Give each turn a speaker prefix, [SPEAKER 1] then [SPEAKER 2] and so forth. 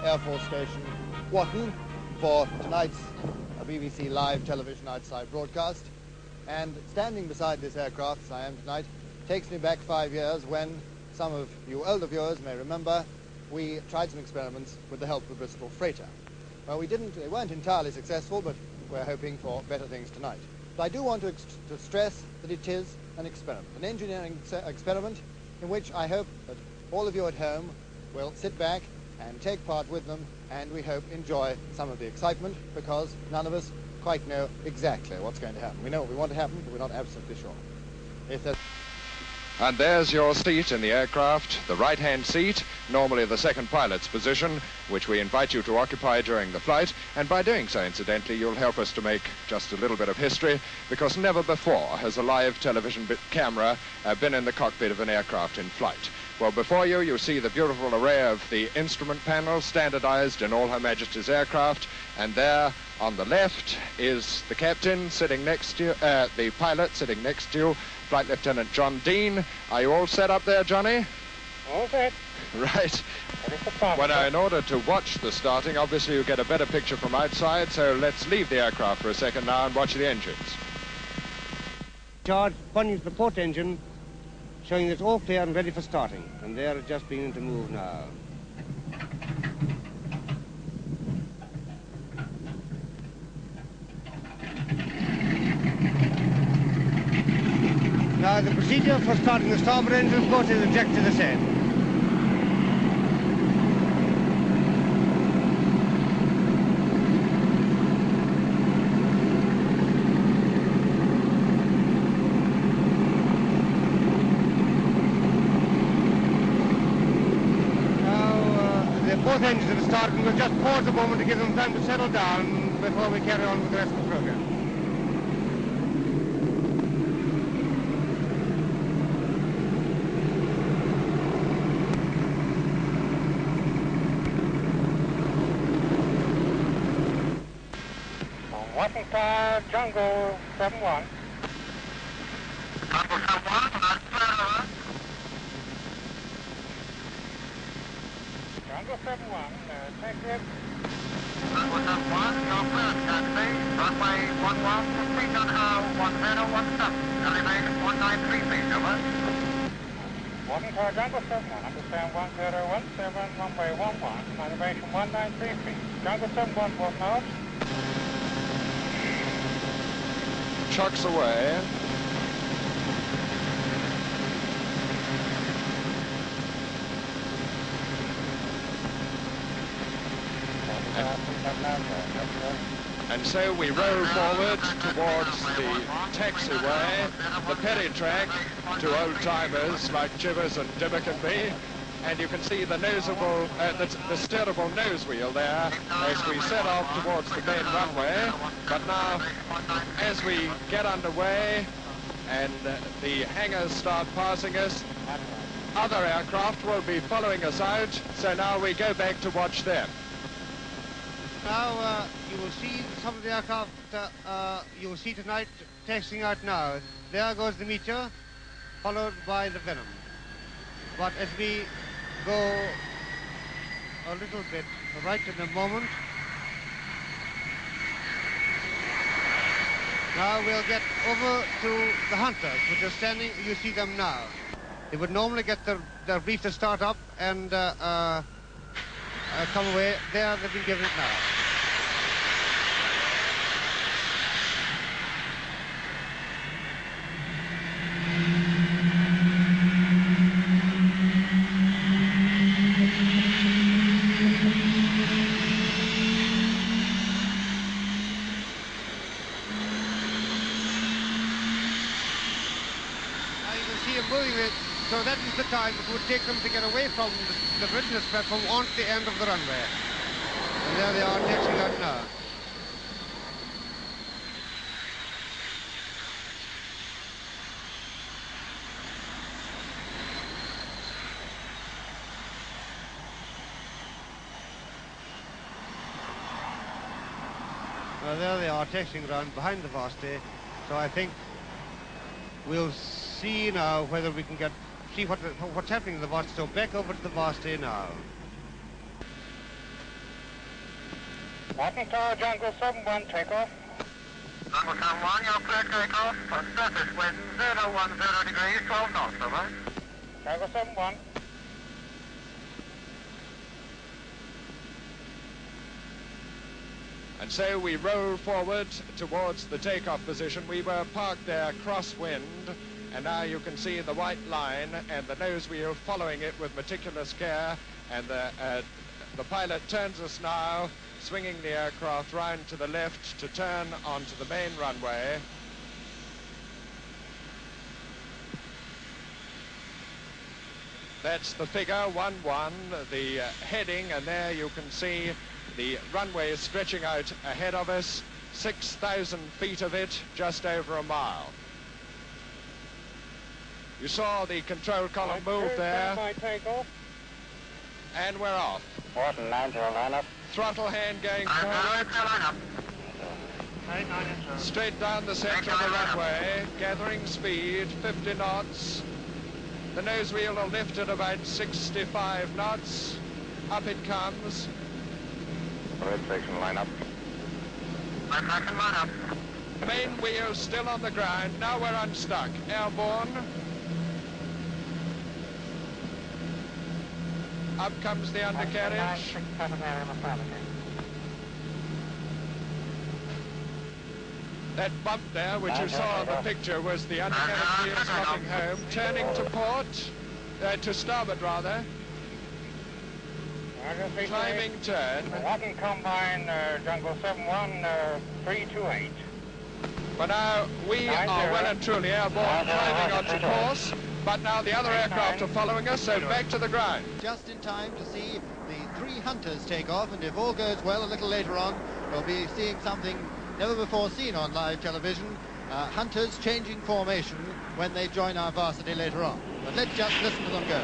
[SPEAKER 1] Air Force Station, Watton, for tonight's BBC Live Television Outside broadcast. And standing beside this aircraft, as I am tonight, takes me back 5 years when, some of you older viewers may remember, we tried some experiments with the help of a Bristol freighter. Well, they weren't entirely successful, but we're hoping for better things tonight. But I do want to stress that it is an experiment, an engineering experiment in which I hope that all of you at home will sit back and take part with them, and we hope enjoy some of the excitement, because none of us quite know exactly what's going to happen. We know what we want to happen, but we're not absolutely sure.
[SPEAKER 2] And there's your seat in the aircraft, the right-hand seat, normally the second pilot's position, which we invite you to occupy during the flight. And by doing so, incidentally, you'll help us to make just a little bit of history, because never before has a live television camera been in the cockpit of an aircraft in flight. Well, before you, you see the beautiful array of the instrument panel standardized in all Her Majesty's aircraft. And there on the left is the captain sitting next to you, the pilot sitting next to you, Flight Lieutenant John Dean. Are you all set up there, Johnny?
[SPEAKER 3] All set.
[SPEAKER 2] Right. Well, now, in order to watch the starting, obviously you get a better picture from outside, so let's leave the aircraft for a second now and watch the engines.
[SPEAKER 3] Charge pointing to the port engine, showing it's all clear and ready for starting. And they are just beginning to move now. Now, the procedure for starting the starboard engine, of course, is ejected ascent. Now, the both engines have started, and we'll just pause a moment to give them time to settle down before we carry on with the rest of the program. Washington, Jungle 71.
[SPEAKER 4] Jungle 71, that's clear.
[SPEAKER 3] Jungle 71, take it.
[SPEAKER 4] Jungle 71, you're clear, taxi. Runway 11, proceed on R1017. Elevation 193 feet, over.
[SPEAKER 3] Washington, Jungle 71, understand 1017, runway 11, elevation 193 feet. Jungle 71, port nose.
[SPEAKER 2] Chucks away. And so we row forward towards the taxiway, the petty track to old-timers like Chivers and Dimmock and me. And you can see the the steerable nose wheel there as we set off towards the main runway. But now, as we get underway and the hangars start passing us, other aircraft will be following us out. So now we go back to watch them.
[SPEAKER 3] Now, you will see some of the aircraft you will see tonight taxiing out now. There goes the Meteor, followed by the Venom. But as we go a little bit right in a moment, now we'll get over to the Hunters, which are standing. You see them now. They would normally get their brief to start up and come away. There, they've been given it now. So that is the time it would take them to get away from the business platform onto the end of the runway. And there they are taxiing out now. Well, there they are taxiing around behind the Varsity. So I think we'll see now whether we can see what's happening in the Varsity. So back over to the Varsity now.
[SPEAKER 4] Walking Tower, Jungle 71, takeoff. Jungle 71, you're clear takeoff. Surface wind 010 degrees, 12 knots, over. Jungle 71.
[SPEAKER 2] And so we roll forward towards the takeoff position. We were parked there crosswind, and now you can see the white line and the nose wheel following it with meticulous care. And the pilot turns us now, swinging the aircraft round to the left to turn onto the main runway. That's the figure, 11, the heading, and there you can see the runway is stretching out ahead of us, 6,000 feet of it, just over a mile. You saw the control column move there. And we're off.
[SPEAKER 4] 490 line up.
[SPEAKER 2] Throttle hand going forward. Straight down the centre of the runway, gathering speed, 50 knots. The nose wheel will lift at about 65 knots. Up it comes.
[SPEAKER 4] Red section line up. Red section line up.
[SPEAKER 2] Main wheel still on the ground. Now we're unstuck. Airborne. Up comes the undercarriage. That bump there, which you saw on the picture, was the undercarriage wheels coming home. Turning to port, to starboard rather. Climbing turn.
[SPEAKER 4] Walking combine, Jungle 71, 328.
[SPEAKER 2] But now we are well and truly airborne, climbing onto course. But now the other aircraft are following us, so back to the ground.
[SPEAKER 1] Just in time to see the 3 Hunters take off, and if all goes well a little later on, we'll be seeing something never before seen on live television. Hunters changing formation when they join our Varsity later on. But let's just listen to them go.